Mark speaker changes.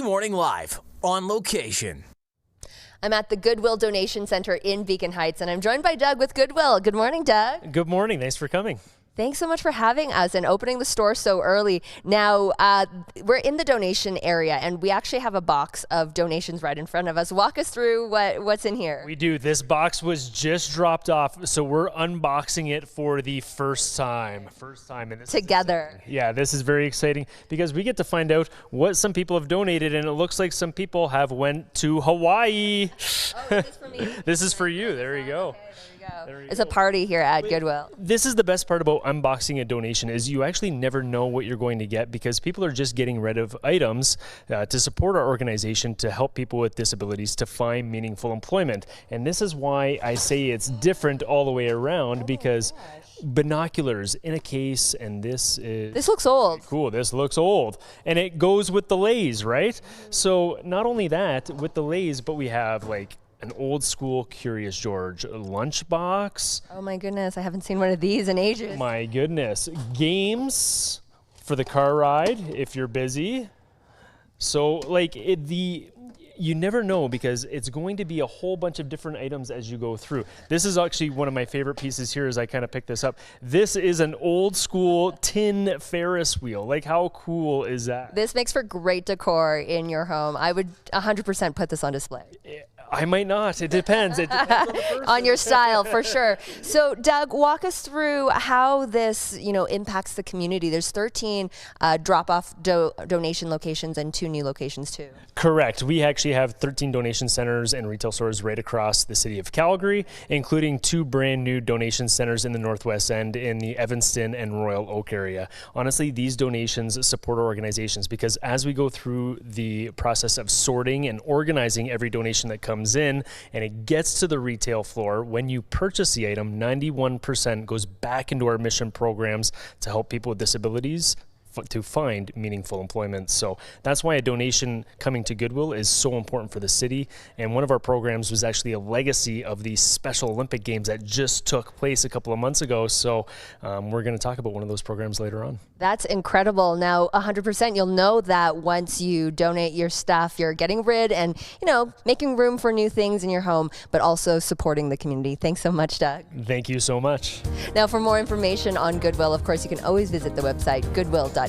Speaker 1: Morning Live, on location.
Speaker 2: I'm at the Goodwill Donation Center in Beacon Heights, and I'm joined by Doug with Goodwill. Good morning, Doug.
Speaker 3: Good morning. Thanks for coming.
Speaker 2: Thanks so much for having us and opening the store so early. Now, we're in the donation area, and we actually have a box of donations right in front of us. Walk us through what's in here.
Speaker 3: We do. This box was just dropped off, so we're unboxing it for the first time. In this
Speaker 2: together.
Speaker 3: Yeah, this is very exciting because we get to find out what some people have donated, and it looks like some people have went to Hawaii.
Speaker 2: Oh, this is for me.
Speaker 3: This is for you. There you go.
Speaker 2: Okay, it's a party here at Goodwill.
Speaker 3: This is the best part about unboxing a donation is you actually never know what you're going to get because people are just getting rid of items to support our organization to help people with disabilities to find meaningful employment. And this is why I say it's different all the way around because binoculars in a case, and this
Speaker 2: looks old.
Speaker 3: Cool. This looks old. And it goes with the Lays, right? So not only that, with the Lays, but we have like an old school Curious George lunchbox.
Speaker 2: Oh my goodness, I haven't seen one of these in ages.
Speaker 3: My goodness. Games for the car ride if you're busy. So like you never know because it's going to be a whole bunch of different items as you go through. This is actually one of my favorite pieces here as I kind of pick this up. This is an old school tin Ferris wheel. Like how cool is that?
Speaker 2: This makes for great decor in your home. I would 100% put this on display.
Speaker 3: I might not. It depends. It depends on the person.
Speaker 2: On your style, for sure. So, Doug, walk us through how this, impacts the community. There's 13 drop-off donation locations and 2 new locations too.
Speaker 3: Correct. We actually have 13 donation centers and retail stores right across the city of Calgary, including 2 brand new donation centers in the Northwest End in the Evanston and Royal Oak area. Honestly, these donations support our organizations because as we go through the process of sorting and organizing every donation that comes in and it gets to the retail floor, when you purchase the item, 91% goes back into our mission programs to help people with disabilities to find meaningful employment. So that's why a donation coming to Goodwill is so important for the city. And one of our programs was actually a legacy of the Special Olympic Games that just took place a couple of months ago. So we're going to talk about one of those programs later on.
Speaker 2: That's incredible. Now, 100% you'll know that once you donate your stuff, you're getting rid and, making room for new things in your home, but also supporting the community. Thanks so much, Doug.
Speaker 3: Thank you so much.
Speaker 2: Now, for more information on Goodwill, of course, you can always visit the website goodwill.ab.ca.